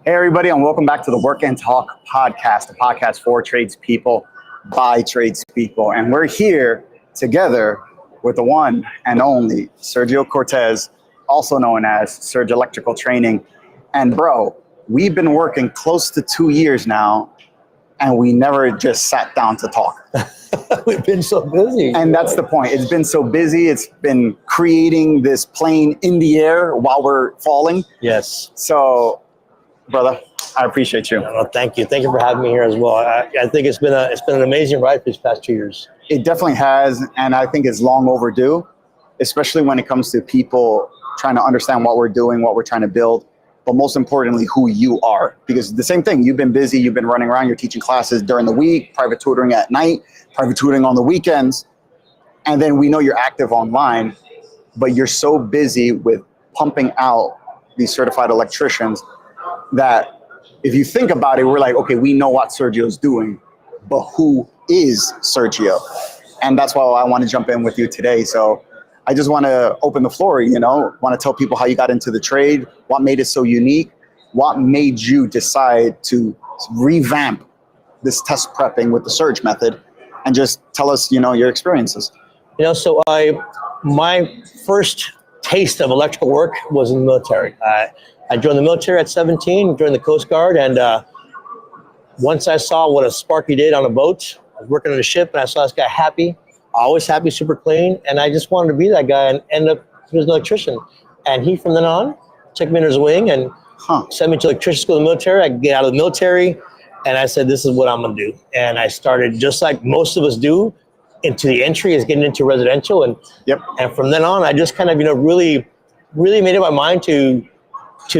Hey, everybody, and welcome back to the Work and Talk podcast, a podcast for tradespeople by tradespeople. And we're here together with the one and only Sergio Cortez, also known as Sergio Electrical Training. And bro, we've been working close to 2 years now, and we never just sat down to talk. We've been so busy. And that's the point. It's been so busy. It's been creating this plane in the air while we're falling. Yes. So, brother, I appreciate you. No, thank you. Thank you for having me here as well. I think it's been an amazing ride for these past 2 years. It definitely has, and I think it's long overdue, especially when it comes to people trying to understand what we're doing, what we're trying to build, but most importantly, who you are. Because the same thing, you've been busy, you've been running around, you're teaching classes during the week, private tutoring at night, private tutoring on the weekends, and then we know you're active online, but you're so busy with pumping out these certified electricians that if you think about it, we're like, okay, we know what Sergio's doing, but who is Sergio? And that's why I want to jump in with you today. So I just want to open the floor, want to tell people how you got into the trade, what made it so unique, what made you decide to revamp this test prepping with the Surge method, and just tell us, your experiences. So my first taste of electrical work was in the military. I joined the military at 17, joined the Coast Guard, and once I saw what a Sparky did on a boat, I was working on a ship, and I saw this guy happy, always happy, super clean, and I just wanted to be that guy and end up as an electrician. And he, from then on, took me under his wing and sent me to electrician school in the military. I get out of the military, and I said, this is what I'm going to do. And I started, just like most of us do, into the entry is getting into residential. And and from then on, I just kind of, really made up my mind to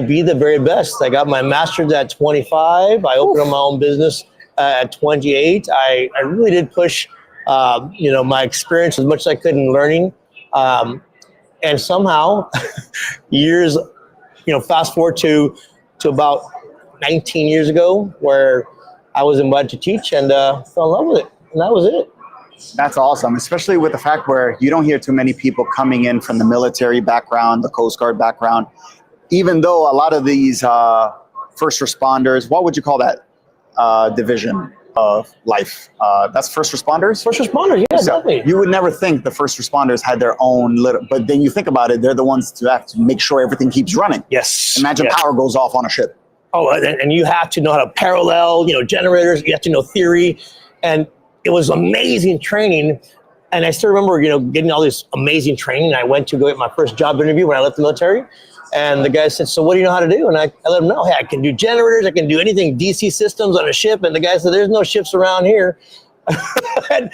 be the very best. I got my master's at 25. I opened up my own business at 28. I really did push, my experience as much as I could in learning. And somehow, years, fast forward to about 19 years ago, where I was invited to teach and fell in love with it. And that was it. That's awesome, especially with the fact where you don't hear too many people coming in from the military background, the Coast Guard background, even though a lot of these first responders, what would you call that division of life? That's first responders? First responders, yeah, so definitely. You would never think the first responders had their own little, but then you think about it, they're the ones to have to make sure everything keeps running. Yes. Imagine power goes off on a ship. Oh, and you have to know how to parallel, generators, you have to know theory. And it was amazing training. And I still remember, getting all this amazing training. I went to go get my first job interview when I left the military. And the guy said, so what do you know how to do? And I let him know, hey, I can do generators. I can do anything, DC systems on a ship. And the guy said, there's no ships around here. But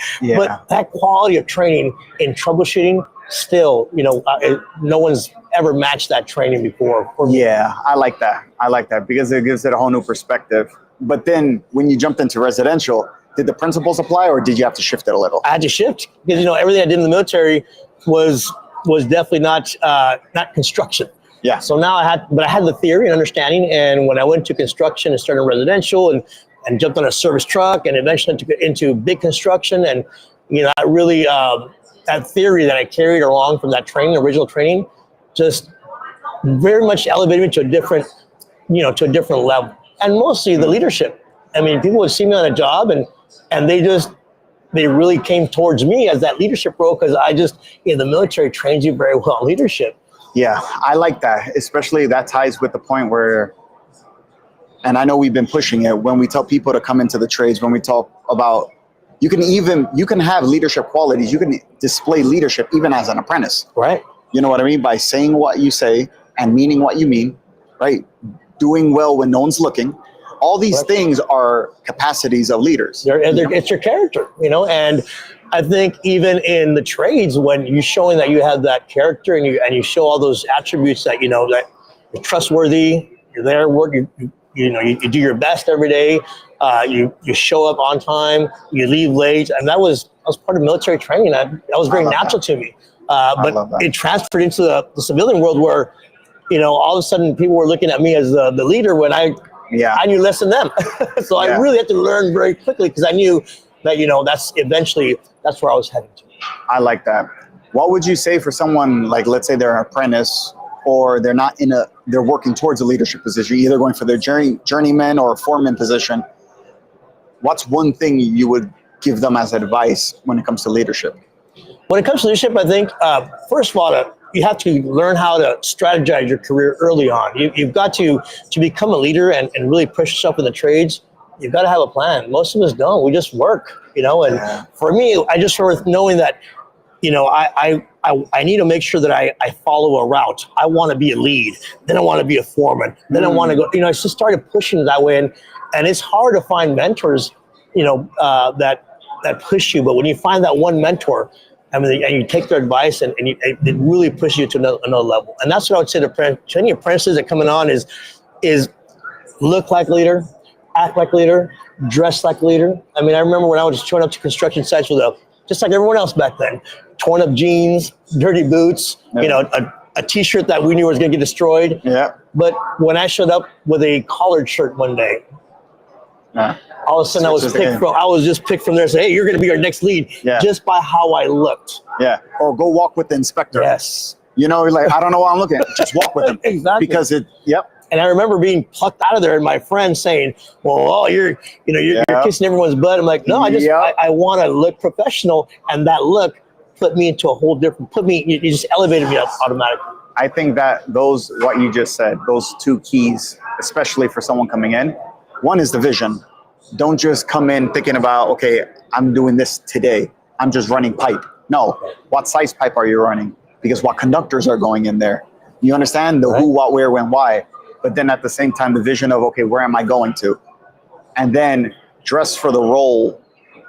that quality of training in troubleshooting, still, no one's ever matched that training before. Yeah, I like that because it gives it a whole new perspective. But then when you jumped into residential, did the principles apply or did you have to shift it a little? I had to shift because, everything I did in the military was definitely not construction. Yeah. So now I had the theory and understanding. And when I went to construction and started residential and jumped on a service truck and eventually into big construction, and, I really, that theory that I carried along from that training, original training, just very much elevated me to a different level. And mostly the leadership. I mean, people would see me on a job and they really came towards me as that leadership role because the military trains you very well in leadership. Yeah, I like that, especially that ties with the point where, and I know we've been pushing it, when we tell people to come into the trades, when we talk about, you can have leadership qualities, you can display leadership even as an apprentice. Right. You know what I mean? By saying what you say and meaning what you mean, right? Doing well when no one's looking. All these things are capacities of leaders. It's your character, and I think even in the trades, when you're showing that you have that character and you show all those attributes that, that you're trustworthy, you're there, you do your best every day, you show up on time, you leave late. And that was part of military training. That was very natural to me. But it transferred into the civilian world where, all of a sudden people were looking at me as the leader when I knew less than them. So I really had to learn very quickly because I knew that, that's where I was heading to. I like that. What would you say for someone like, let's say they're an apprentice or they're working towards a leadership position, either going for their journeyman or foreman position, what's one thing you would give them as advice when it comes to leadership? When it comes to leadership, I think, first of all, you have to learn how to strategize your career early on. You've got to become a leader and really push yourself in the trades. You've got to have a plan. Most of us don't. We just work, and for me, I just started with knowing that, I need to make sure that I follow a route. I want to be a lead. Then I want to be a foreman. Then I want to go, I just started pushing that way. And it's hard to find mentors, that push you. But when you find that one mentor, and you take their advice and it really pushes you to another level. And that's what I would say to any apprentices that coming on is look like leader, act like leader, dress like leader. I mean, I remember when I was showing up to construction sites with just like everyone else back then, torn up jeans, dirty boots, a t-shirt that we knew was going to get destroyed. Yeah. But when I showed up with a collared shirt one day, all of a sudden I was just picked from there and said, hey, you're going to be our next lead just by how I looked. Yeah. Or go walk with the inspector. Yes. Like, I don't know what I'm looking at. Just walk with him. Exactly. Because And I remember being plucked out of there and my friends saying, well, you're kissing everyone's butt. I'm like, no, I want to look professional. And that look put me into a whole different, you just elevated me up automatically. I think that what you just said, those two keys, especially for someone coming in, one is the vision. Don't just come in thinking about, okay, I'm doing this today. I'm just running pipe. No, what size pipe are you running? Because what conductors are going in there? You understand the who, what, where, when, why. But then at the same time, the vision of, okay, where am I going to? And then dress for the role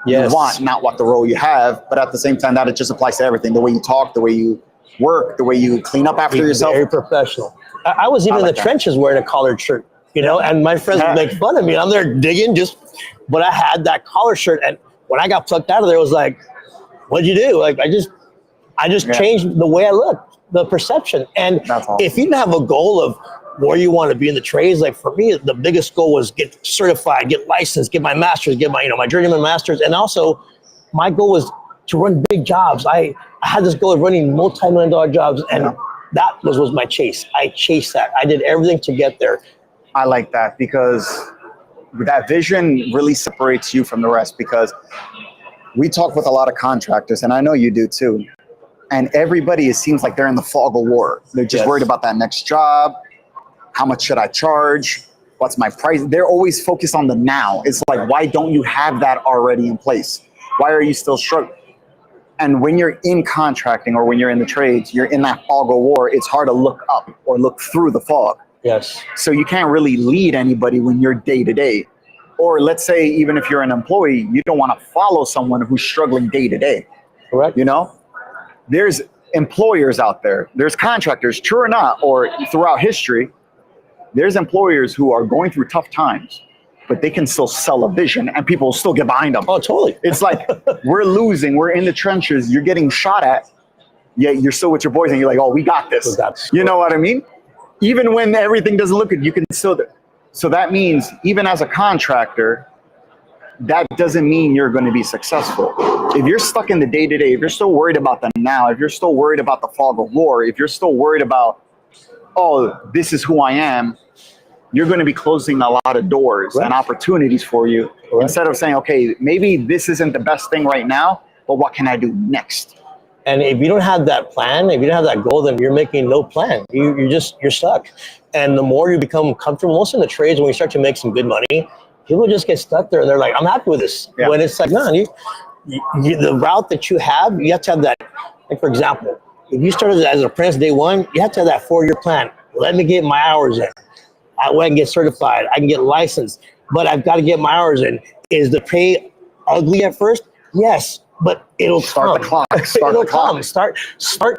you want, not what the role you have. But at the same time, that it just applies to everything. The way you talk, the way you work, the way you clean up after yourself. Very professional. I was even in the trenches wearing a collared shirt, and my friends would make fun of me. I'm there digging but I had that collar shirt. And when I got plucked out of there, it was like, what'd you do? Like, I just changed the way I looked, the perception. And awesome. If you didn't have a goal of where you want to be in the trades, like for me, the biggest goal was get certified, get licensed, get my master's, get my, my journeyman master's. And also my goal was to run big jobs. I had this goal of running multi-million-dollar jobs, and that was my chase. I chased that. I did everything to get there. I like that, because that vision really separates you from the rest, because we talk with a lot of contractors, and I know you do too. And everybody, it seems like they're in the fog of war. They're just worried about that next job. How much should I charge? What's my price? They're always focused on the now. It's like, why don't you have that already in place? Why are you still struggling? And when you're in contracting or when you're in the trades, you're in that fog of war. It's hard to look up or look through the fog. Yes. So you can't really lead anybody when you're day to day. Or let's say, even if you're an employee, you don't want to follow someone who's struggling day to day. Correct. There's employers out there. There's contractors, true or not, or throughout history, there's employers who are going through tough times, but they can still sell a vision and people will still get behind them. Oh, totally. It's like, we're losing, we're in the trenches, you're getting shot at, yet you're still with your boys and you're like, oh, we got this. You know what I mean? Even when everything doesn't look good, you can still. So that means even as a contractor, that doesn't mean you're going to be successful. If you're stuck in the day-to-day, if you're still worried about the now, if you're still worried about the fog of war, if you're still worried about, oh, this is who I am, you're going to be closing a lot of doors and opportunities for you, instead of saying, okay, maybe this isn't the best thing right now, but what can I do next? And if you don't have that plan, if you don't have that goal, then you're making no plan. You're stuck. And the more you become comfortable, most in the trades, when you start to make some good money, people just get stuck there and they're like, I'm happy with this. Yeah. When it's like, no, the route that you have to have that. Like, for example, if you started as an apprentice day one, you have to have that 4-year plan. Let me get my hours in. I can get certified. I can get licensed, but I've got to get my hours in. Is the pay ugly at first? Yes, but it'll start come. The clock. It'll come. Start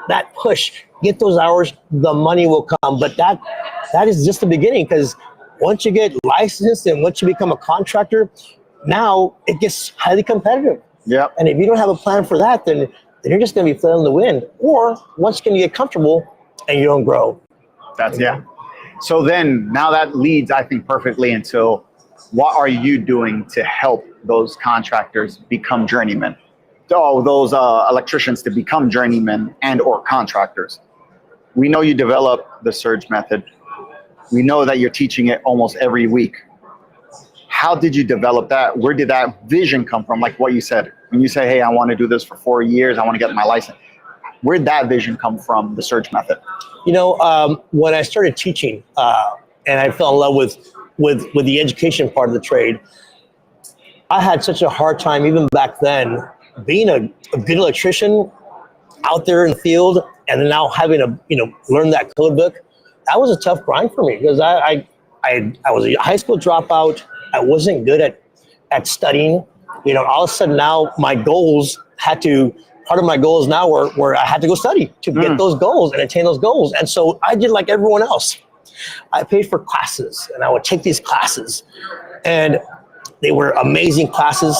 that push. Get those hours. The money will come. But that is just the beginning, because once you get licensed and once you become a contractor, now it gets highly competitive. Yeah. And if you don't have a plan for that, then you're just going to be flailing in the wind. Or once you get comfortable and you don't grow. So then now that leads, I think, perfectly into what are you doing to help those contractors become journeymen? Those electricians to become journeymen and or contractors. we know you develop the Surge method. We know that you're teaching it almost every week. How did you develop that? Where did that vision come from? Like what you said, when you say, hey, I want to do this for 4 years, I want to get my license. Where'd that vision come from, the Surge method? You know, when I started teaching and I fell in love with the education part of the trade, I had such a hard time even back then being a good electrician out there in the field, and then now having to learn that code book. That was a tough grind for me because I was a high school dropout. I wasn't good at studying. All of a sudden now my goals part of my goals now were I had to go study to get those goals and attain those goals. And so I did like everyone else. I paid for classes and I would take these classes, and they were amazing classes,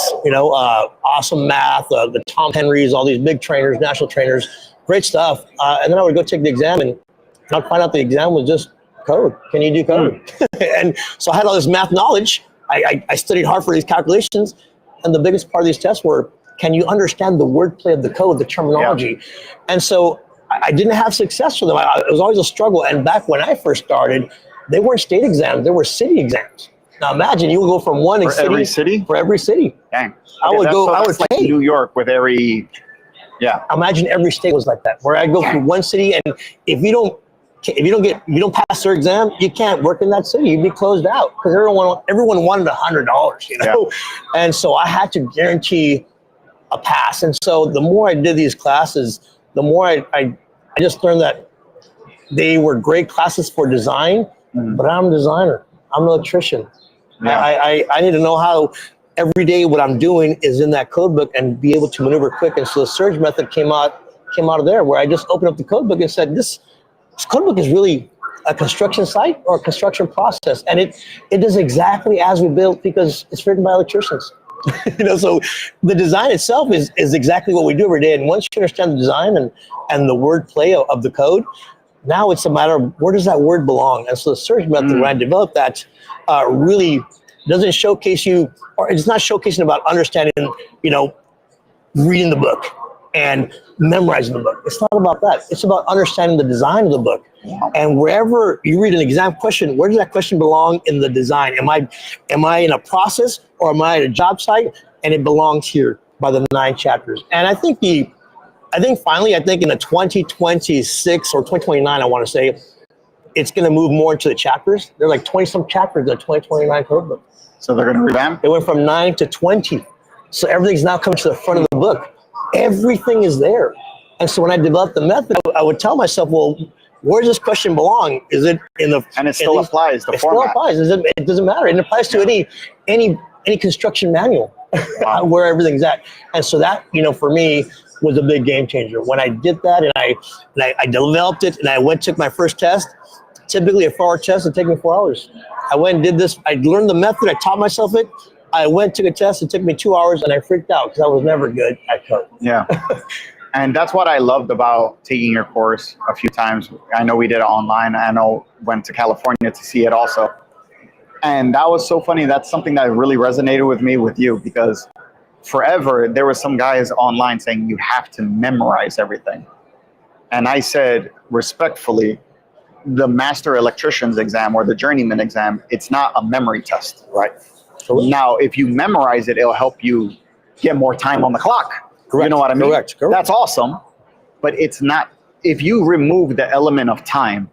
awesome math, the Tom Henrys, all these big trainers, national trainers, great stuff. And then I would go take the exam and I'd find out the exam was just code. Can you do code? And so I had all this math knowledge. I studied hard for these calculations. And the biggest part of these tests were, can you understand the wordplay of the code, the terminology? Yeah. And so I didn't have success with them. It was always a struggle. And back when I first started, they weren't state exams, they were city exams. Now imagine you would go from one for every city? For every city. Dang. I would like pay. New York with every, yeah. Imagine every state was like that, where I go from one city, and if you don't pass their exam, you can't work in that city. You'd be closed out because everyone wanted $100, Yeah. And so I had to guarantee a pass. And so the more I did these classes, the more I just learned that they were great classes for design, but I'm a designer. I'm an electrician. Yeah. I need to know how every day what I'm doing is in that code book and be able to maneuver quick. And so the Surge method came out of there, where I just opened up the code book and said, this code book is really a construction site or a construction process. And it does exactly as we built because it's written by electricians. So the design itself is exactly what we do every day. And once you understand the design and the word play of the code, now it's a matter of where does that word belong. And so the Surge method, when I developed that, really doesn't showcase you, or it's not showcasing about understanding, reading the book and memorizing the book. It's not about that. It's about understanding the design of the book. And wherever you read an exam question, where does that question belong in the design? Am I in a process, or am I at a job site? And it belongs here by the 9 chapters. And I think finally in the 2026 or 2029, I want to say, it's going to move more into the chapters. There are like 20 some chapters in the 2029 code book. So they're going to revamp? It went from 9 to 20. So everything's now coming to the front of the book. Everything is there. And so when I developed the method, I would tell myself, well, where does this question belong? Is it in the... And it still applies, the format. Still applies. It doesn't matter. It applies to any construction manual, where everything's at. And so that, for me, was a big game changer. When I did that and I developed it and I took my first test, typically a 4-hour test would take me 4 hours. I went and did this. I learned the method. I taught myself it. I went, took a test. It took me 2 hours and I freaked out because I was never good at code. Yeah. And that's what I loved about taking your course a few times. I know we did it online. I know went to California to see it also. And that was so funny. That's something that really resonated with me with you, because forever there were some guys online saying you have to memorize everything. And I said, respectfully, the master electrician's exam or the journeyman exam, it's not a memory test, right? Now, if you memorize it, it'll help you get more time on the clock. Correct. You know what I mean? Correct. That's awesome, but it's not. If you remove the element of time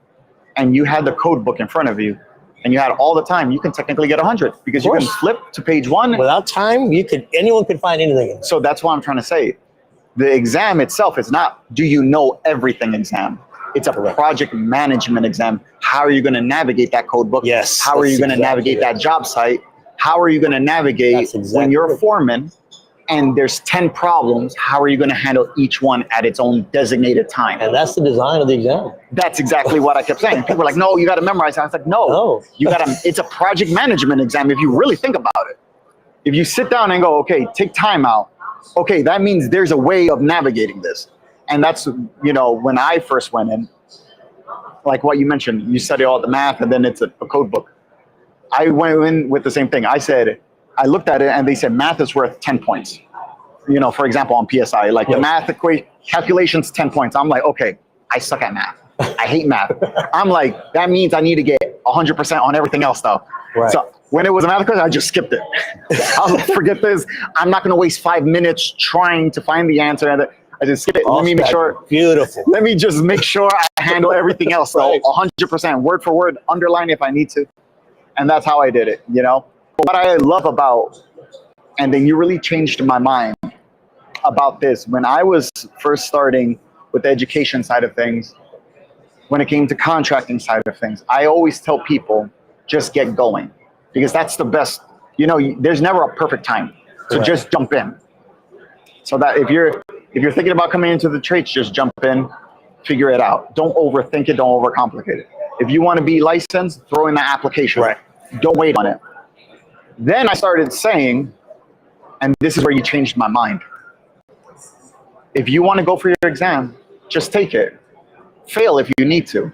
and you had the code book in front of you and you had all the time, you can technically get 100 because you can flip to page 1. Without time, anyone could find anything. So that's what I'm trying to say. The exam itself is not, do you know everything exam? It's a project management exam. How are you going to navigate that code book? Yes. How are you going to navigate that job site? How are you going to navigate when you're a foreman and there's 10 problems? How are you going to handle each one at its own designated time? And that's the design of the exam. That's exactly what I kept saying. People were like, no, you got to memorize. I was like, no. You got to, it's a project management exam if you really think about it. If you sit down and go, okay, take time out. Okay, that means there's a way of navigating this. And that's, when I first went in, like what you mentioned, you study all the math and then it's a code book. I went in with the same thing. I looked at it and they said math is worth 10 points. For example, on PSI, like the math calculations, 10 points. I'm like, okay, I suck at math. I hate math. I'm like, that means I need to get 100% on everything else though. Right. So when it was a math question, I just skipped it. I'll forget this. I'm not going to waste 5 minutes trying to find the answer. And I just skip it. Let me make sure. Beautiful. Let me just make sure I handle everything else. So 100%, word for word, underline if I need to. And that's how I did it, you know? What I love about, and then you really changed my mind about this, when I was first starting with the education side of things, when it came to contracting side of things, I always tell people, just get going. Because that's the best, you know, there's never a perfect time. So just jump in. So that if you're thinking about coming into the trades, just jump in, figure it out. Don't overthink it, don't overcomplicate it. If you want to be licensed, throw in the application. Right. Don't wait on it. Then I started saying, and this is where you changed my mind. If you want to go for your exam, just take it. Fail if you need to.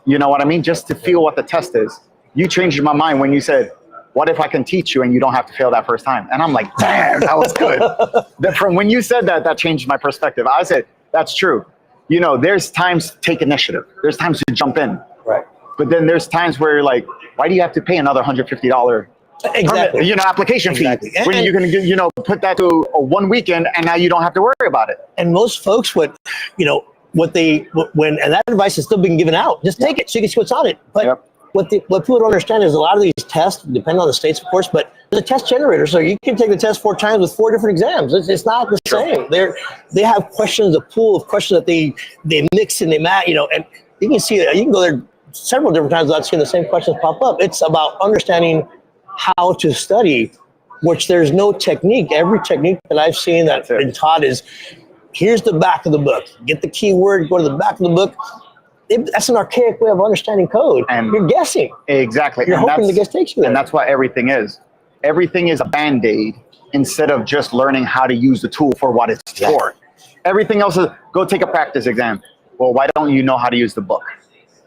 You know what I mean? Just to feel what the test is. You changed my mind when you said, what if I can teach you and you don't have to fail that first time? And I'm like, damn, that was good. From when you said that, that changed my perspective. I said, that's true. You know, there's times to take initiative. There's times to jump in. Right. But then there's times where you're like, why do you have to pay another $150 exactly. application fee when and you can, put that to a 1 weekend and now you don't have to worry about it. And most folks would, and that advice is still being given out. Just take it so you can see what's on it. But what people don't understand is a lot of these tests depend on the states, of course, but there's a test generator. So you can take the test 4 times with 4 different exams. It's not the same. They have questions, a pool of questions that they mix and they match, and you can see it. You can go there several different times without seeing the same questions pop up. It's about understanding how to study, which there's no technique. Every technique that I've seen that's been taught is, here's the back of the book. Get the keyword, go to the back of the book. That's an archaic way of understanding code. And you're guessing. Exactly. You're hoping the guess takes you there. And that's what everything is. Everything is a Band-Aid instead of just learning how to use the tool for what it's for. Everything else is, go take a practice exam. Well, why don't you know how to use the book?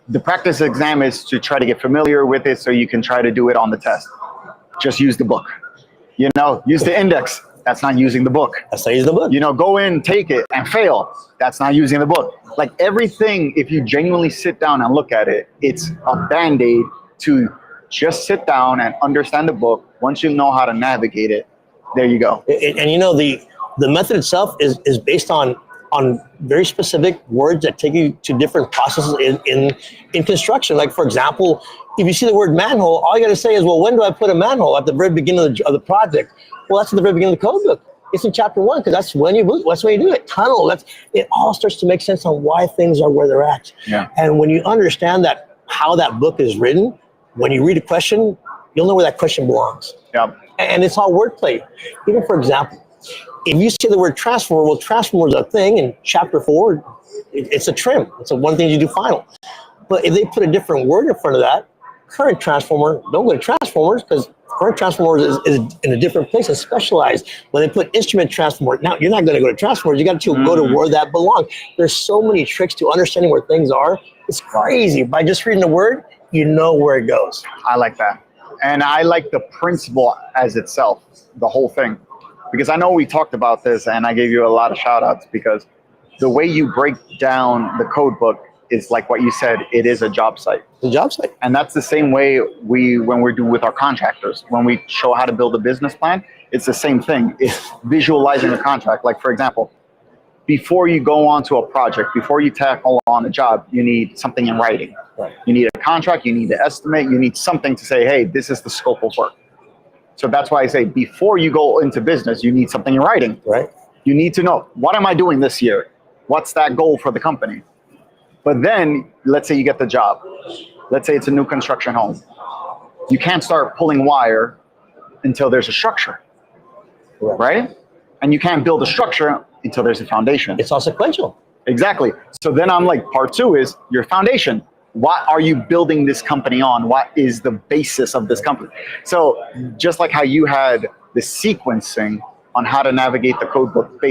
The practice exam is to try to get familiar with it so you can try to do it on the test. Just use the book. Use the index. That's not using the book. That's not using the book. Go in, take it, and fail. That's not using the book. Like everything, if you genuinely sit down and look at it, it's a Band-Aid to just sit down and understand the book. Once you know how to navigate it, there you go. And the method itself is based on very specific words that take you to different processes in construction. Like, for example, if you see the word manhole, all you got to say is, well, when do I put a manhole? At the very beginning of the project. Well, that's at the very beginning of the code book. It's in chapter 1 because that's when you do it. Tunnel. It all starts to make sense on why things are where they're at. Yeah. And when you understand that how that book is written, when you read a question, you'll know where that question belongs. Yeah. And it's all wordplay. Even for example, if you see the word transformer, well, transformer is a thing in chapter 4. It's a trim. It's one thing you do final. But if they put a different word in front of that, current transformer, don't go to transformers because current transformers is in a different place and specialized. When they put instrument transformer, now you're not going to go to transformers. You got to go to where that belongs. There's so many tricks to understanding where things are. It's crazy. By just reading the word, you know where it goes. I like that. And I like the principle as itself, the whole thing. Because I know we talked about this and I gave you a lot of shout outs because the way you break down the code book is like what you said, it is a job site. The job site. And that's the same way when we're doing with our contractors. When we show how to build a business plan, it's the same thing. It's visualizing a contract. Like, for example, before you go on to a project, before you tackle on a job, you need something in writing. Right. You need a contract, you need an estimate, you need something to say, hey, this is the scope of work. So that's why I say before you go into business, you need something in writing. Right. You need to know, what am I doing this year? What's that goal for the company? But then, let's say you get the job. Let's say it's a new construction home. You can't start pulling wire until there's a structure, right? And you can't build a structure until there's a foundation. It's all sequential. Exactly. So then I'm like, part 2 is your foundation. What are you building this company on? What is the basis of this company? So just like how you had the sequencing on how to navigate the code book,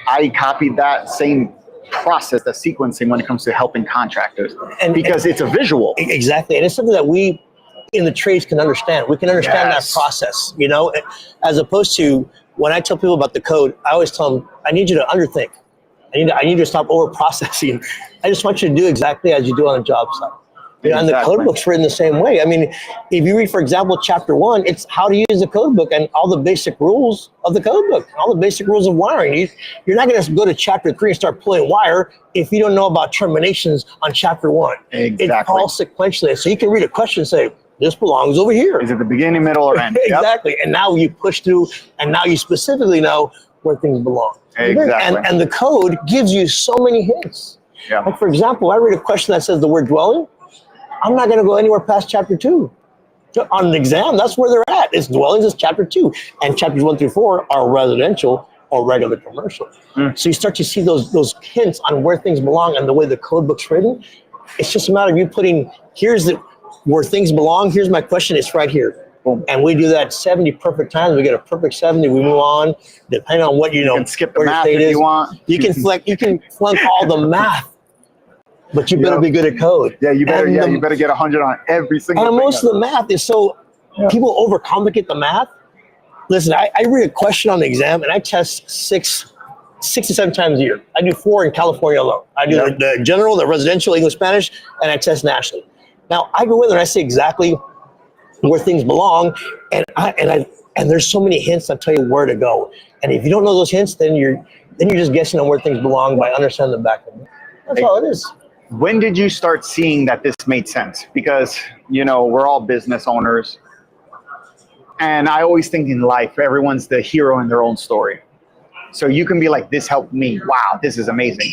I copied that same process, the sequencing when it comes to helping contractors, because it's a visual. Exactly. And it's something that we in the trades can understand. We can understand that process, as opposed to when I tell people about the code, I always tell them, I need you to underthink. I need to stop over processing. I just want you to do exactly as you do on a job site. You know, and the code book's written the same way. I mean, if you read, for example, chapter 1, it's how to use the code book and all the basic rules of the code book, all the basic rules of wiring. You're not going to go to chapter 3 and start pulling wire if you don't know about terminations on chapter 1. Exactly. It falls sequentially. So you can read a question and say, this belongs over here. Is it the beginning, middle, or end? Exactly. And now you push through, and now you specifically know where things belong. Exactly. And the code gives you so many hints. Yeah. Like, for example, I read a question that says the word dwelling. I'm not going to go anywhere past chapter 2. On an exam, that's where they're at. It's dwellings, it's chapter 2. And chapters 1 through 4 are residential or regular commercial. So you start to see those hints on where things belong and the way the code book's written. It's just a matter of you putting, where things belong, here's my question, it's right here. Boom. And we do that 70 perfect times. We get a perfect 70, we move on, depending on what you know. You can skip the math if you want. You can flunk all the math. But you better be good at code. Yeah, you better. You better get 100 on every single. And most of the math is so people overcomplicate the math. Listen, I read a question on the exam, and I test 6 to 7 times a year. I do 4 in California alone. I do the general, the residential, English, Spanish, and I test nationally. Now I go in there and I see exactly where things belong, and there's so many hints that tell you where to go. And if you don't know those hints, then you're just guessing on where things belong by understanding the back of it. That's all it is. When did you start seeing that this made sense? Because, you know, we're all business owners. And I always think in life, everyone's the hero in their own story. So you can be like, this helped me. Wow, this is amazing.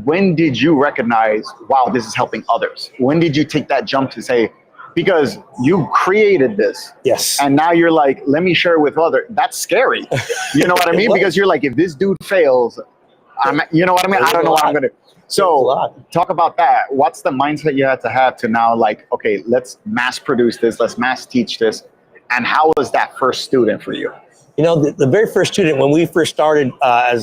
When did you recognize, wow, this is helping others? When did you take that jump to say, because you created this. Yes. And now you're like, let me share with others. That's scary. You know what I mean? Because you're like, if this dude fails, you know what I mean? I don't know what I'm going to do. So talk about that. What's the mindset you had to have to now, like, okay, let's mass produce this, let's mass teach this. And how was that first student for you? You know, the very first student, when we first started, I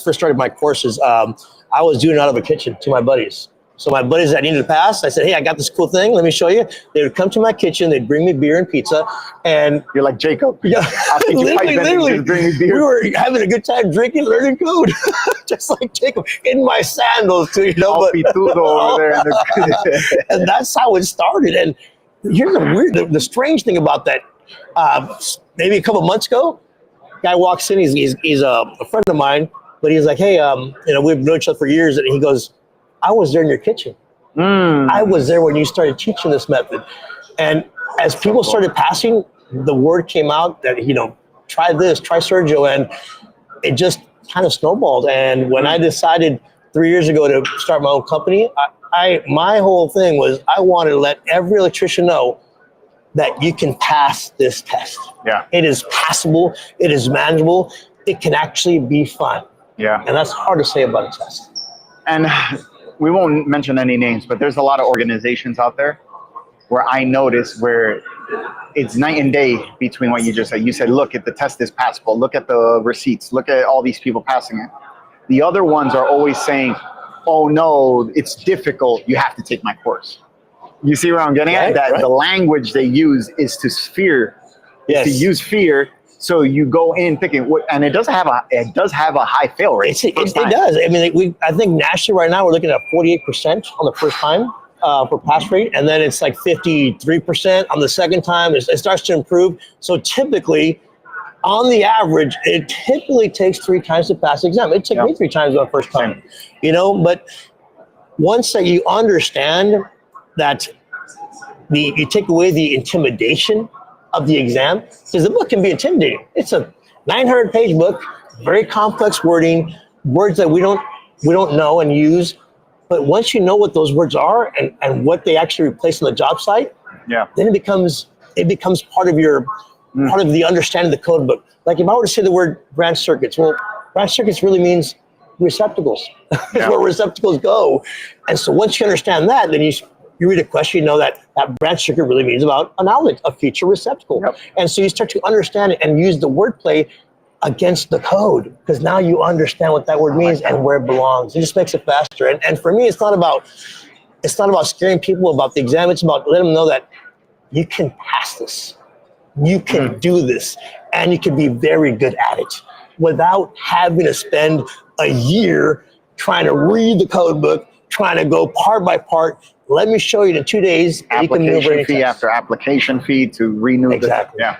first started my courses, I was doing it out of a kitchen to my buddies. So my buddies that needed to pass, I said, hey, I got this cool thing. Let me show you. They would come to my kitchen. They'd bring me beer and pizza. And you're like, Jacob. Yeah, literally, bring me beer. We were having a good time drinking, learning code. Just like Jacob, in my sandals too, you know. Over there. And that's how it started. And here's the strange thing about that. Maybe a couple months ago, guy walks in, he's a friend of mine, but he's like, hey, you know, we've known each other for years. And he goes, I was there in your kitchen. I was there when you started teaching this method. And as people started passing, the word came out that, you know, try this, try Sergio. And it just kind of snowballed. And when I decided 3 years ago to start my own company, my whole thing was I wanted to let every electrician know that you can pass this test. Yeah. It is passable. It is manageable. It can actually be fun. Yeah. And that's hard to say about a test. And we won't mention any names, but there's a lot of organizations out there where I notice where it's night and day between what you just said. You said, look, at the test is passable. Look at the receipts. Look at all these people passing it. The other ones are always saying, oh no, it's difficult. You have to take my course. You see where I'm getting at? That the language they use is to fear, to use fear. So you go in thinking, and it does have a high fail rate. It does. I mean, I think nationally right now we're looking at 48% on the first time for pass rate, and then it's like 53% on the second time. It starts to improve. So typically, on the average, it typically takes 3 times to pass the exam. It took me 3 times on the first time, you know. But once that you understand that you take away the intimidation of the exam, because the book can be intimidating. It's a 900-page book, very complex wording, words that we don't know and use. But once you know what those words are and what they actually replace on the job site, then it becomes part of your part of the understanding of the code book. Like if I were to say the word branch circuits, well, branch circuits really means receptacles. It's where receptacles go. And so once you understand that, then you read a question, you know that branch circuit really means about an outlet, a feature receptacle. And so you start to understand it and use the wordplay against the code, because now you understand what that word means and where it belongs. It just makes it faster. And for me, it's not about scaring people about the exam. It's about letting them know that you can pass this. You can do this, and you can be very good at it without having to spend a year trying to read the code book, trying to go part by part. Let me show you in 2 days. Application fee after application fee to renew exactly. Yeah.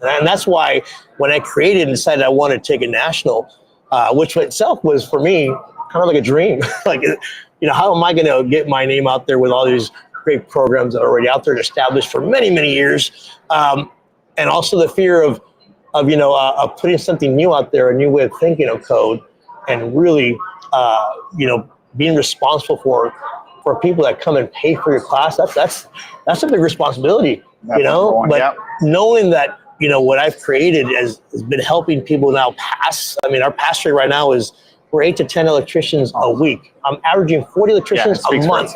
And that's why when I created and decided I wanted to take it national, which itself was for me kind of like a dream. Like, you know, how am I going to get my name out there with all these great programs that are already out there and established for many, many years? And also the fear of putting something new out there, a new way of thinking of code, and really, being responsible for people that come and pay for your class. That's a big responsibility, But knowing that, what I've created has been helping people now pass. I mean, our pass rate right now is we're 8 to 10 electricians a week. I'm averaging 40 electricians a month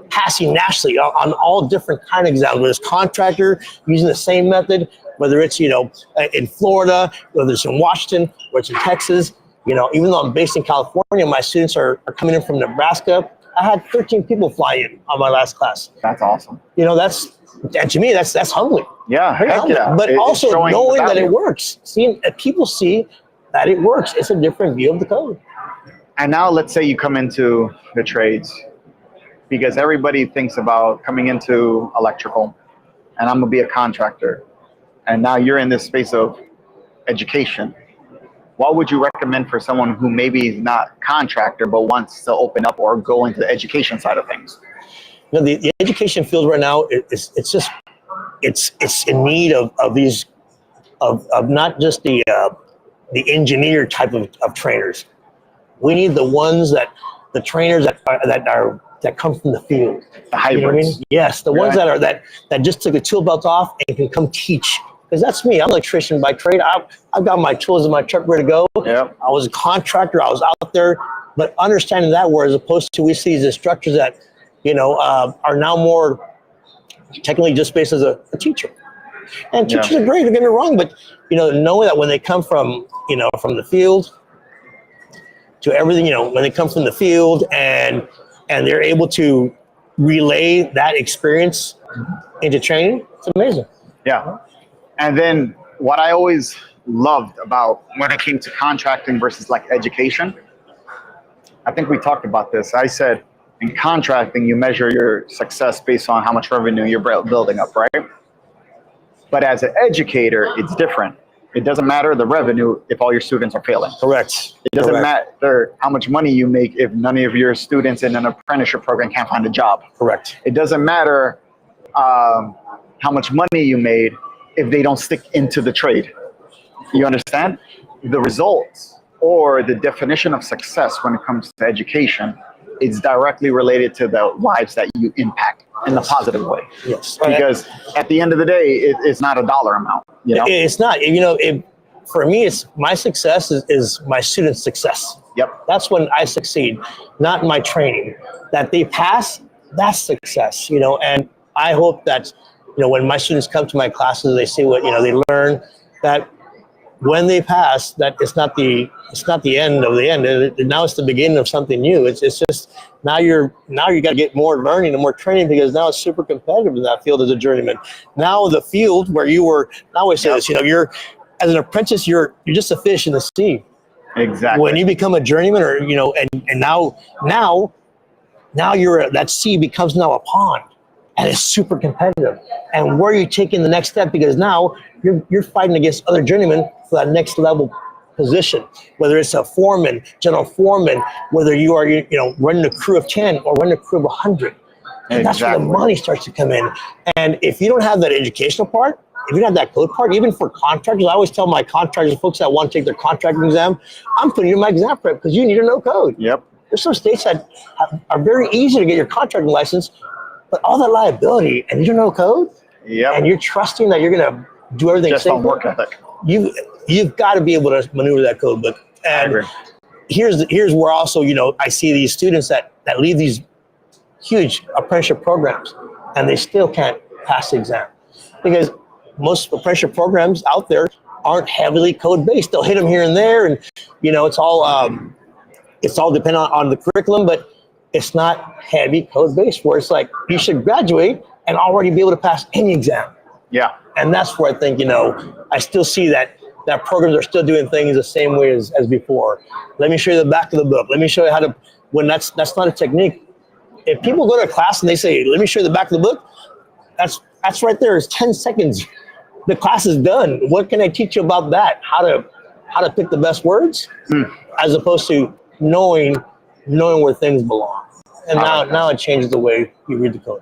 passing nationally on all different kind of exams, whether it's contractor using the same method, whether it's, in Florida, whether it's in Washington, whether it's in Texas, even though I'm based in California, my students are coming in from Nebraska. I had 13 people fly in on my last class. That's awesome. And to me, that's humbling. Yeah, humbling. Yeah. But also knowing that it works. Seeing people see that it works. It's a different view of the code. And now let's say you come into the trades, because everybody thinks about coming into electrical, and I'm gonna be a contractor. And now you're in this space of education. What would you recommend for someone who maybe is not contractor but wants to open up or go into the education side of things? The education field right now it's in need of these of not just the engineer type of trainers. We need the ones the trainers that come from the field. The hybrids. You know what I mean? Yes, the ones that just took a tool belt off and can come teach. Because that's me. I'm an electrician by trade. I've got my tools in my truck ready to go. Yep. I was a contractor. I was out there, but understanding that, whereas opposed to we see these instructors that are now more technically just based as a teacher. And teachers are great. Don't get me wrong, but knowing that when they come from the field to everything, when they come from the field and they're able to relay that experience into training, it's amazing. Yeah. And then what I always loved about when it came to contracting versus like education, I think we talked about this. I said in contracting, you measure your success based on how much revenue you're building up, right? But as an educator, it's different. It doesn't matter the revenue if all your students are failing. Correct. It doesn't matter how much money you make if none of your students in an apprenticeship program can't find a job. Correct. It doesn't matter how much money you made if they don't stick into the trade. You understand? The results or the definition of success when it comes to education is directly related to the lives that you impact in a positive way. Yes. Because at the end of the day, it's not a dollar amount. It's not. For me, it's my success is my students' success. Yep. That's when I succeed, not my training. That they pass, that's success. And I hope that when my students come to my classes, they see what they learn. That when they pass, that it's not the end of the end. Now it's the beginning of something new. It's just now you got to get more learning and more training, because now it's super competitive in that field as a journeyman. Now the field where you were, I always say this, you're as an apprentice, you're just a fish in the sea. Exactly. When you become a journeyman, or and now that sea becomes now a pond. And it's super competitive. And where are you taking the next step? Because now you're fighting against other journeymen for that next level position. Whether it's a foreman, general foreman, whether you are running a crew of 10 or running a crew of 100. And that's where the money starts to come in. And if you don't have that educational part, if you don't have that code part, even for contractors, I always tell my contractors, folks that want to take their contracting exam, I'm putting you in my exam prep because you need to know code. Yep. There's some states that are very easy to get your contracting license, but all that liability, and you don't know code, and you're trusting that you're going to do everything just on work ethic. You've got to be able to maneuver that code book. And here's where also I see these students that leave these huge apprenticeship programs, and they still can't pass the exam because most apprenticeship programs out there aren't heavily code based. They'll hit them here and there, and it's all dependent on the curriculum, but it's not heavy code based where it's like you should graduate and already be able to pass any exam. Yeah. And that's where I think, I still see that programs are still doing things the same way as before. Let me show you the back of the book. Let me show you how to when that's not a technique. If people go to a class and they say, let me show you the back of the book, that's right there. It's 10 seconds. The class is done. What can I teach you about that? How to pick the best words, as opposed to knowing where things belong. And now it changes the way you read the code.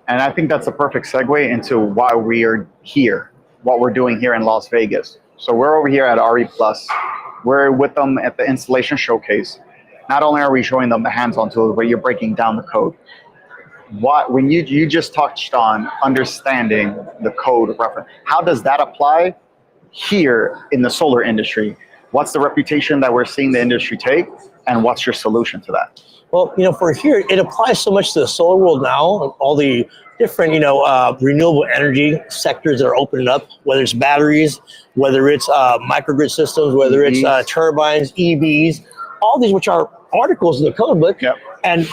And I think that's a perfect segue into why we are here, what we're doing here in Las Vegas. So we're over here at RE Plus. We're with them at the installation showcase. Not only are we showing them the hands-on tools, but you're breaking down the code. When you just touched on understanding the code reference, how does that apply here in the solar industry? What's the reputation that we're seeing the industry take, and what's your solution to that? Well, for here, it applies so much to the solar world now, all the different, renewable energy sectors that are opening up, whether it's batteries, whether it's microgrid systems, whether it's turbines, EVs, all these which are articles in the code book. Yep. And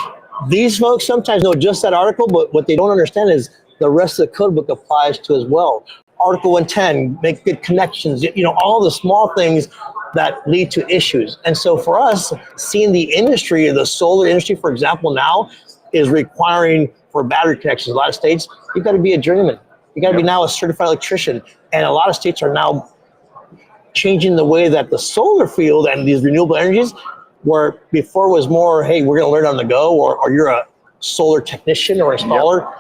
these folks sometimes know just that article, but what they don't understand is the rest of the code book applies to as well. Article 110, make good connections, all the small things that lead to issues. And so for us, seeing the industry, the solar industry, for example, now is requiring for battery connections. A lot of states, you've got to be a journeyman. You got to be now a certified electrician. And a lot of states are now changing the way that the solar field and these renewable energies, where before was more, hey, we're going to learn on the go, or you're a solar technician or installer,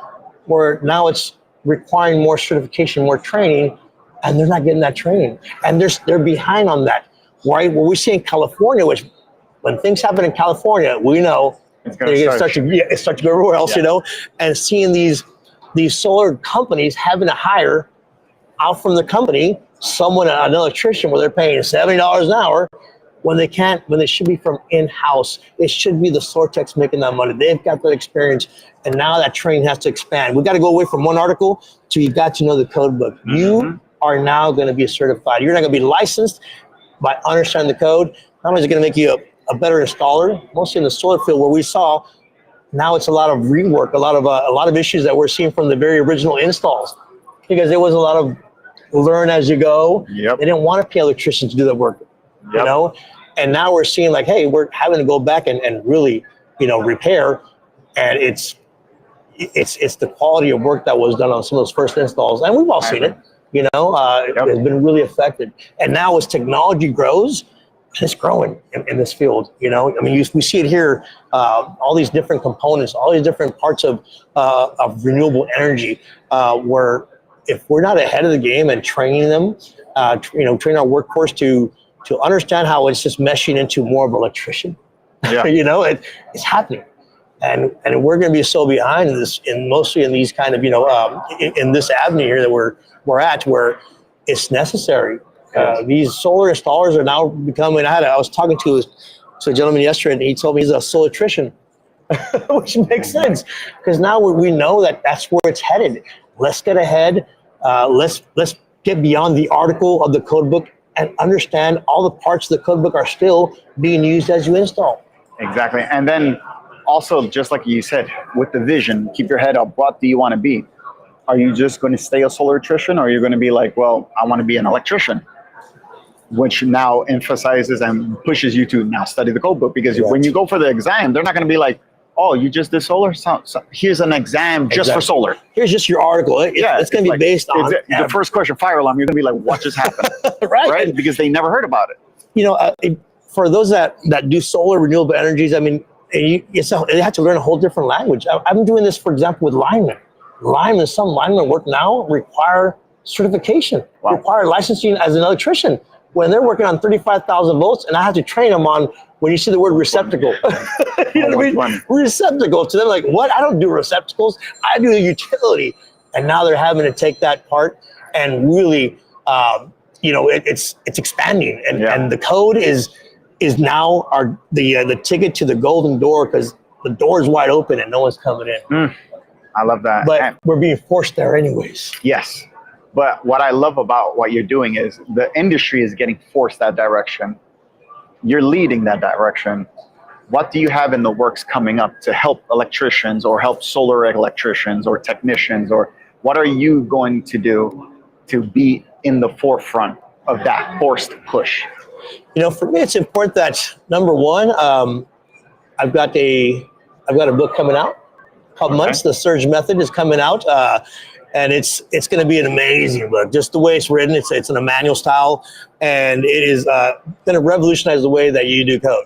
where now it's requiring more certification, more training, and they're not getting that training. And they're behind on that. Right? What we see in California, which when things happen in California, we know it's going to start to go everywhere else, and seeing these solar companies having to hire out from the company an electrician where they're paying $70 an hour when they should be from in-house. It should be the solar techs making that money. They've got that experience, and now that training has to expand. We've got to go away from one article to you've got to know the code book. You are now going to be certified. You're not going to be licensed by understanding the code. Not only is it going to make you a better installer, mostly in the solar field where we saw, now it's a lot of rework, a lot of issues that we're seeing from the very original installs, because there was a lot of learn as you go. Yep. They didn't want to pay electricians to do that work, and now we're seeing like, hey, we're having to go back and really, repair, and it's the quality of work that was done on some of those first installs, and we've all seen it. It has been really affected. And now as technology grows, it's growing in this field. We see it here, all these different components, all these different parts of renewable energy, where if we're not ahead of the game and training them, train our workforce to understand how it's just meshing into more of an electrician, it's happening. And we're going to be so behind in this, mostly in these kind of, in this avenue here that we're at, where it's necessary. These solar installers are now becoming. I was talking to a gentleman yesterday, and he told me he's a solar electrician, which makes sense, because now we know that's where it's headed. Let's get ahead. Let's get beyond the article of the code book and understand all the parts of the code book are still being used as you install. Exactly, and then also, just like you said, with the vision, keep your head up. What do you want to be? Are you just going to stay a solar electrician, or are you going to be like, well, I want to be an electrician? Which now emphasizes and pushes you to now study the code book, because when you go for the exam, they're not going to be like, oh, you just did solar? So here's an exam just for solar. Here's just your article. It's going to be based on the first question, fire alarm. You're going to be like, what just happened? right? Because they never heard about it. For those that do solar renewable energies, they have to learn a whole different language. I'm doing this, for example, with linemen. Some linemen work now require certification, require licensing as an electrician when they're working on 35,000 volts, and I have to train them on when you see the word receptacle. You know what I mean? Receptacle. To them, like, what? I don't do receptacles. I do the utility. And now they're having to take that part and really, it's expanding, and the code is now the ticket to the golden door, because the door is wide open and no one's coming in. I love that. But we're being forced there anyways. Yes. But what I love about what you're doing is the industry is getting forced that direction. You're leading that direction. What do you have in the works coming up to help electricians or help solar electricians or technicians, or what are you going to do to be in the forefront of that forced push? For me, it's important that, number one, I've got a book coming out called Months. The Surge Method is coming out, and it's going to be an amazing book. Just the way it's written, it's in a manual style, and it is going to revolutionize the way that you do code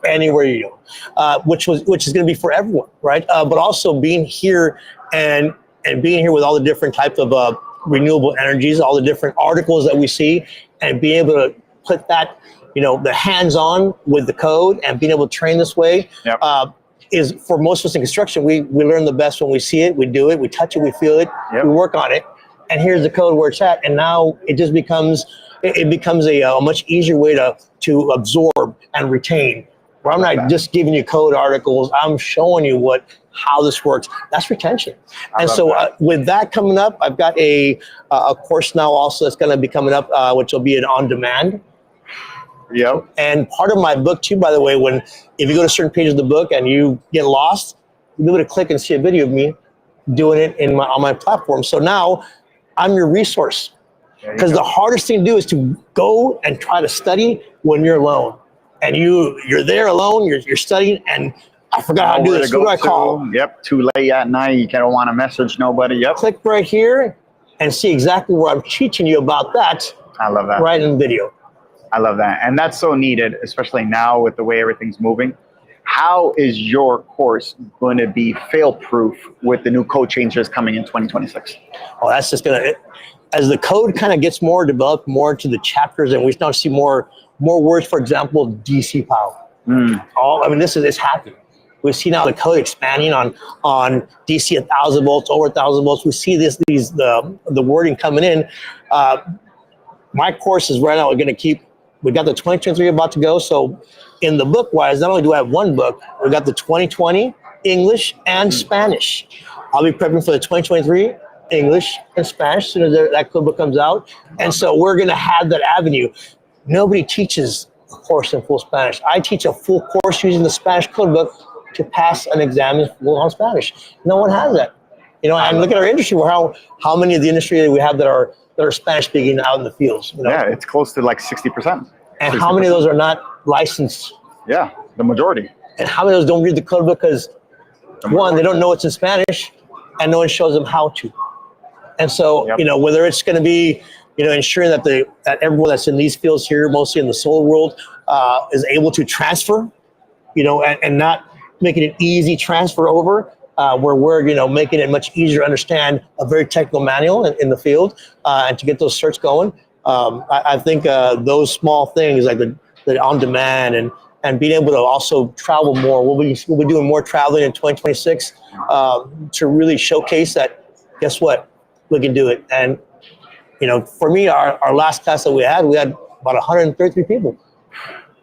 anywhere you go, which is going to be for everyone, right? But also being here and being here with all the different types of renewable energies, all the different articles that we see, and being able to put that, the hands-on with the code and being able to train this way. Yep. Is for most of us in construction, we learn the best when we see it, we do it, we touch it, we feel it, Yep. we work on it, and here's the code where it's at. And now it just becomes a much easier way to absorb and retain. Where I'm not just giving you code articles, I'm showing you how this works. That's retention. And so with that coming up, I've got a course now also that's going to be coming up, which will be an on-demand. Yep. And part of my book too, by the way, if you go to certain pages of the book and you get lost, you'll be able to click and see a video of me doing it on my platform. So now I'm your resource, because the hardest thing to do is to go and try to study when you're alone, and you're there alone, you're studying, and I forgot how to do this. Who do I call? Yep. Too late at night. You don't want to message nobody. Yep. Click right here and see exactly where I'm teaching you about that. I love that. Right in video. I love that. And that's so needed, especially now with the way everything's moving. How is your course going to be fail-proof with the new code changes coming in 2026? Oh, that's just going to, as the code kind of gets more developed, more into the chapters, and we start to see more words, for example, DC power. It's happening. We see now the code expanding on DC 1,000 volts, over 1,000 volts. We see the wording coming in. My course is right now, we got the 2023 about to go. So in the book wise, not only do I have one book, we got the 2020 English and Spanish. I'll be prepping for the 2023 English and Spanish as soon as that code book comes out. And so we're going to have that avenue. Nobody teaches a course in full Spanish. I teach a full course using the Spanish code book to pass an exam in full on Spanish. No one has that. And look at our industry, where how many of the industry that we have that are Spanish speaking out in the fields. Yeah, it's close to like 60%. And 60%. How many of those are not licensed? Yeah, the majority. And how many of those don't read the code book because, one, they don't know it's in Spanish, and no one shows them how to. And so, whether it's going to be, ensuring that everyone that's in these fields here, mostly in the solar world, is able to transfer, and not making it easy transfer over, where we're, making it much easier to understand a very technical manual in the field, and to get those certs going. I think those small things like the on-demand and being able to also travel more. We'll be doing more traveling in 2026 to really showcase that, guess what, we can do it. And, for me, our last class that we had about 133 people.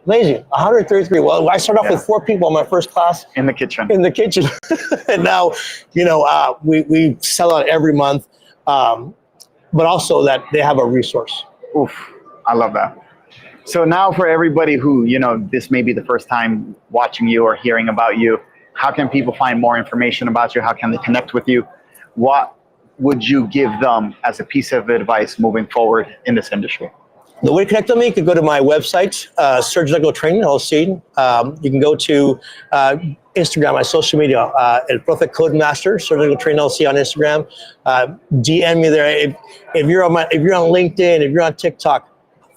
Amazing, 133. Well, I started off with 4 people in my first class. In the kitchen. And now, we sell out every month, but also that they have a resource. Oof, I love that. So now for everybody who, this may be the first time watching you or hearing about you, how can people find more information about you? How can they connect with you? What would you give them as a piece of advice moving forward in this industry? The way to connect with me, you can go to my website, Sergio Training, LLC. You can go to Instagram, my social media, El Profe Code Master, Sergio Training, LLC on Instagram. DM me there. If you're on LinkedIn, if you're on TikTok,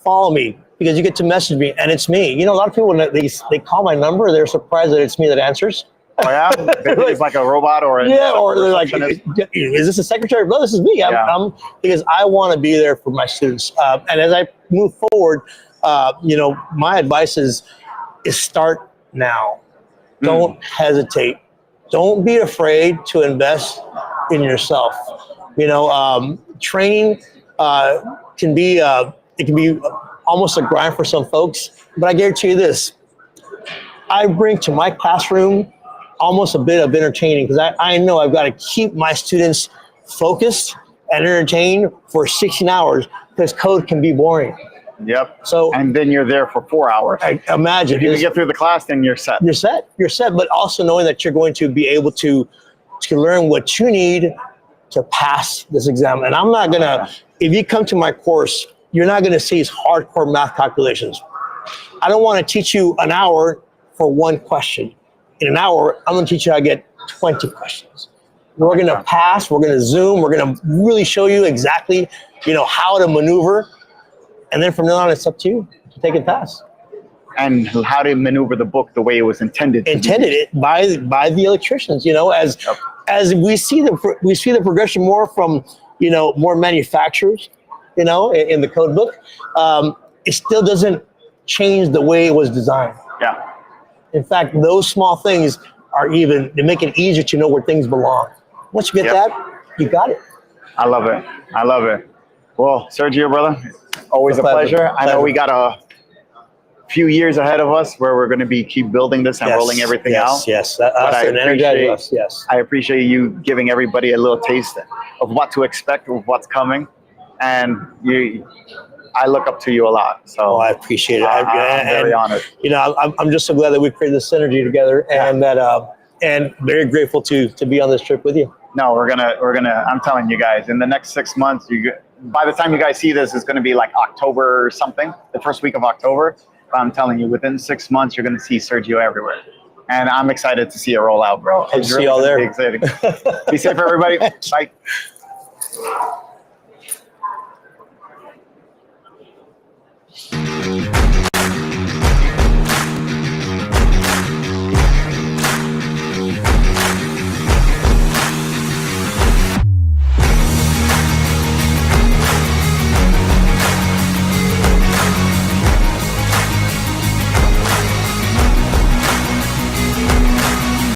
follow me, because you get to message me, and it's me. A lot of people, when they call my number, they're surprised that it's me that answers. Oh yeah, it's like a robot or or they're like, is this a secretary? No, this is me. I'm because I want to be there for my students. And as I move forward, my advice is start now. Don't hesitate. Don't be afraid to invest in yourself. Training can be almost a grind for some folks, but I guarantee you this: I bring to my classroom almost a bit of entertaining, because I know I've got to keep my students focused and entertained for 16 hours, because code can be boring. Yep. So, and then you're there for 4 hours. Imagine. If you can get through the class, then you're set. You're set, but also knowing that you're going to be able to learn what you need to pass this exam. And I'm not gonna, if you come to my course, you're not gonna see hardcore math calculations. I don't want to teach you an hour for one question. in an hour, I'm going to teach you how to get 20 questions. We're going to pass, we're going to zoom, we're going to really show you exactly, how to maneuver. And then from then on, it's up to you to take and pass. And how to maneuver the book the way it was intended. Intended it by the electricians, as we see the progression more from, more manufacturers, in the code book. It still doesn't change the way it was designed. Yeah. In fact, those small things they make it easier to know where things belong. Once you get that, you got it. I love it. I love it. Well, Sergio, brother, always a pleasure. I know we got a few years ahead of us where we're going to keep building this and rolling everything out. Yes, yes. I appreciate you giving everybody a little taste of what to expect, of what's coming. And I look up to you a lot. So I appreciate it. I'm very honored. I'm just so glad that we created this synergy together, and that and very grateful to be on this trip with you. No, we're gonna. I'm telling you guys, in the next 6 months, by the time you guys see this, it's going to be like October or something, the first week of October. But I'm telling you, within 6 months, you're going to see Sergio everywhere. And I'm excited to see it roll out, bro. I'll see y'all there. Exciting. Be safe, everybody. Bye.